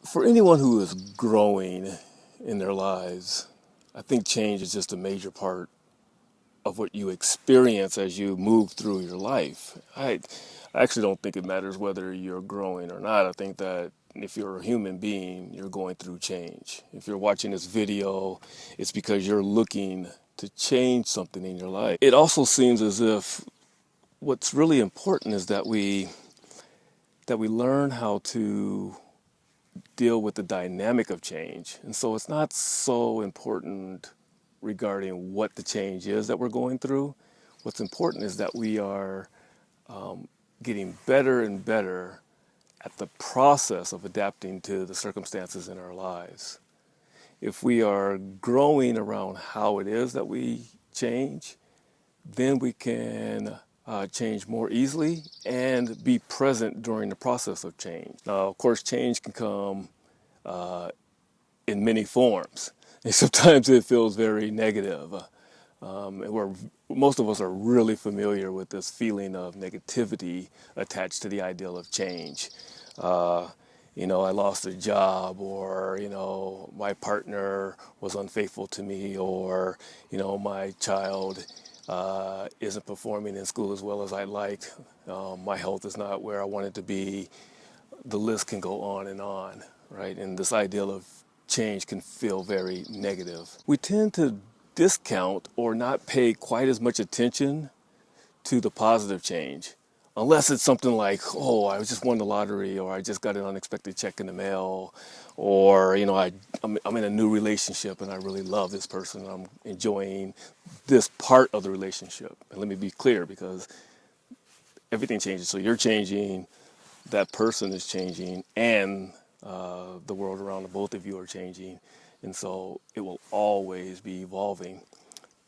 For anyone who is growing in their lives, I think change is just a major part of what you experience as you move through your life. I actually don't think it matters whether you're growing or not. I think that if you're a human being, you're going through change. If you're watching this video, it's because you're looking to change something in your life. It also seems as if what's really important is that we learn how to deal with the dynamic of change. And so it's not so important regarding what the change is that we're going through. What's important is that we are getting better and better at the process of adapting to the circumstances in our lives. If we are growing around how it is that we change, then we can change more easily and be present during the process of change. Now, of course, change can come in many forms, and sometimes it feels very negative. Most of us are really familiar with this feeling of negativity attached to the ideal of change. I lost a job, or, my partner was unfaithful to me, or, my child isn't performing in school as well as I'd like. My health is not where I want it to be. The list can go on, right? And this ideal of change can feel very negative. We tend to discount or not pay quite as much attention to the positive change, unless it's something like, oh, I just won the lottery, or I just got an unexpected check in the mail, or, I'm in a new relationship and I really love this person and I'm enjoying this part of the relationship. And let me be clear, because everything changes. So you're changing, that person is changing, and the world around the both of you are changing. And so it will always be evolving.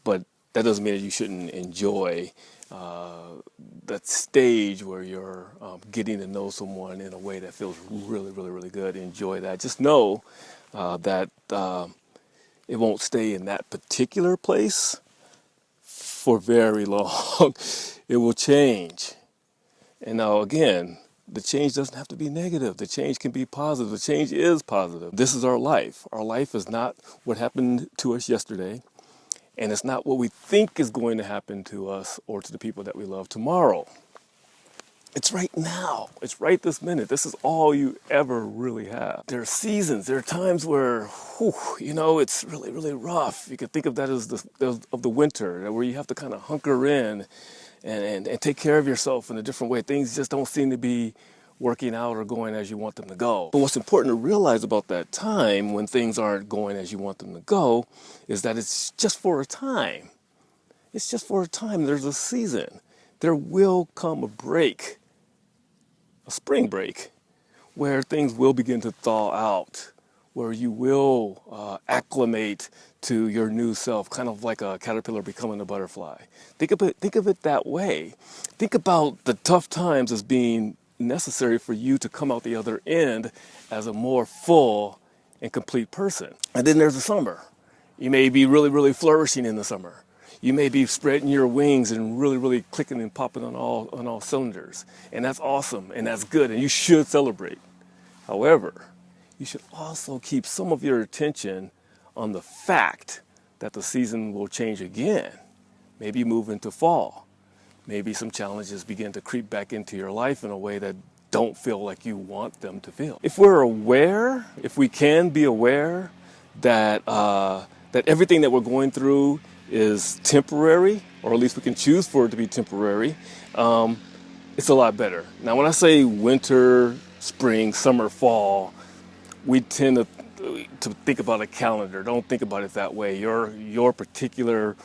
But that doesn't mean that you shouldn't enjoy that stage where you're getting to know someone in a way that feels really, really, really good. Enjoy that. Just know that it won't stay in that particular place for very long. It will change. And now, again, the change doesn't have to be negative. The change can be positive. The change is positive. This is our life. Our life is not what happened to us yesterday. And it's not what we think is going to happen to us or to the people that we love tomorrow. It's right now. It's right this minute. This is all you ever really have. There are seasons. There are times where, it's really, really rough. You could think of that as the winter, where you have to kind of hunker in and take care of yourself in a different way. Things just don't seem to be working out or going as you want them to go. But what's important to realize about that time when things aren't going as you want them to go is that it's just for a time. It's just for a time. There's a season. There will come a break, a spring break, where things will begin to thaw out, where you will acclimate to your new self, kind of like a caterpillar becoming a butterfly. Think of it that way. Think about the tough times as being necessary for you to come out the other end as a more full and complete person. And then there's the summer. You may be really, really flourishing in the summer. You may be spreading your wings and really, really clicking and popping on all cylinders. And that's awesome, and that's good, and you should celebrate. However, you should also keep some of your attention on the fact that the season will change again. Maybe move into fall. Maybe some challenges begin to creep back into your life in a way that don't feel like you want them to feel. If we're aware, if we can be aware that everything that we're going through is temporary, or at least we can choose for it to be temporary, it's a lot better. Now, when I say winter, spring, summer, fall, we tend to think about a calendar. Don't think about it that way. Your particular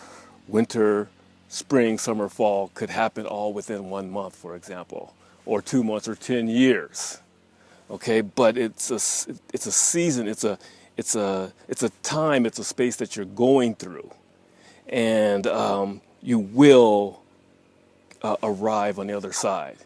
winter, spring, summer, fall could happen all within 1 month, for example, or 2 months, or 10 years. Okay, but it's a season. It's a time. It's a space that you're going through, and you will arrive on the other side.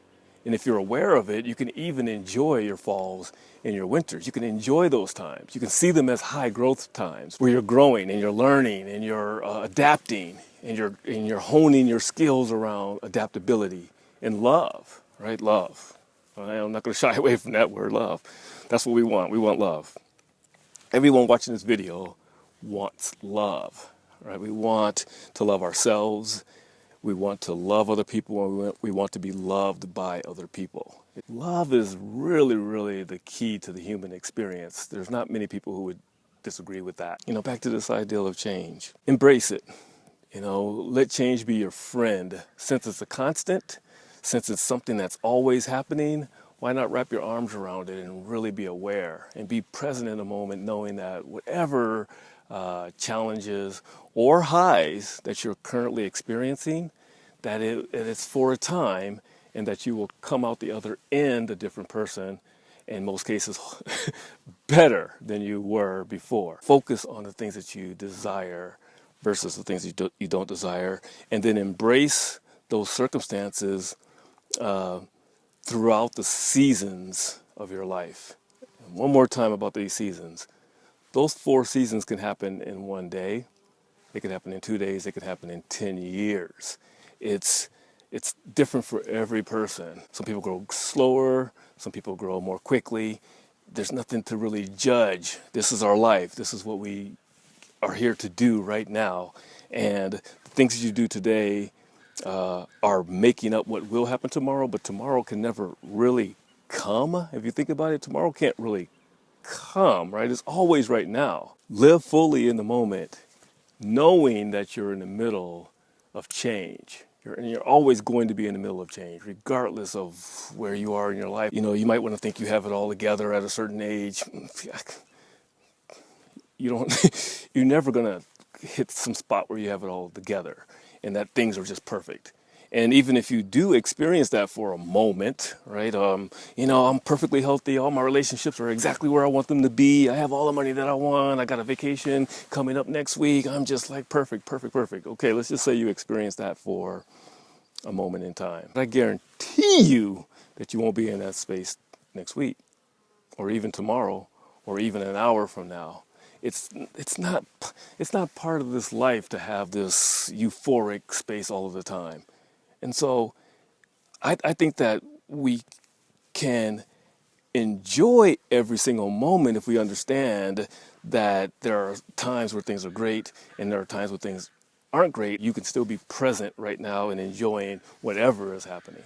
And if you're aware of it, you can even enjoy your falls and your winters. You can enjoy those times. You can see them as high growth times where you're growing and you're learning and you're adapting and you're honing your skills around adaptability and love, right? Love. I'm not going to shy away from that word, love. That's what we want. We want love. Everyone watching this video wants love, right? We want to love ourselves. We want to love other people, and we want to be loved by other people. Love is really, really the key to the human experience. There's not many people who would disagree with that. Back to this ideal of change. Embrace it. Let change be your friend. Since it's a constant, since it's something that's always happening, why not wrap your arms around it and really be aware and be present in the moment, knowing that whatever challenges or highs that you're currently experiencing, that it's for a time, and that you will come out the other end a different person, in most cases better than you were before. Focus on the things that you desire versus the things you don't desire, and then embrace those circumstances throughout the seasons of your life. And one more time about these seasons. Those 4 seasons can happen in one day. They could happen in 2 days. They could happen in 10 years. It's different for every person. Some people grow slower. Some people grow more quickly. There's nothing to really judge. This is our life. This is what we are here to do right now. And the things that you do today are making up what will happen tomorrow, but tomorrow can never really come. If you think about it, tomorrow can't really come, right? It's always right now. Live fully in the moment, knowing that you're in the middle of change. You're always going to be in the middle of change, regardless of where you are in your life. You might want to think you have it all together at a certain age. You don't. You're never gonna hit some spot where you have it all together and that things are just perfect. And even if you do experience that for a moment, right? I'm perfectly healthy. All my relationships are exactly where I want them to be. I have all the money that I want. I got a vacation coming up next week. I'm just like perfect. Okay, let's just say you experience that for a moment in time. I guarantee you that you won't be in that space next week, or even tomorrow, or even an hour from now. It's not part of this life to have this euphoric space all of the time. And so I think that we can enjoy every single moment if we understand that there are times where things are great and there are times where things aren't great. You can still be present right now and enjoying whatever is happening.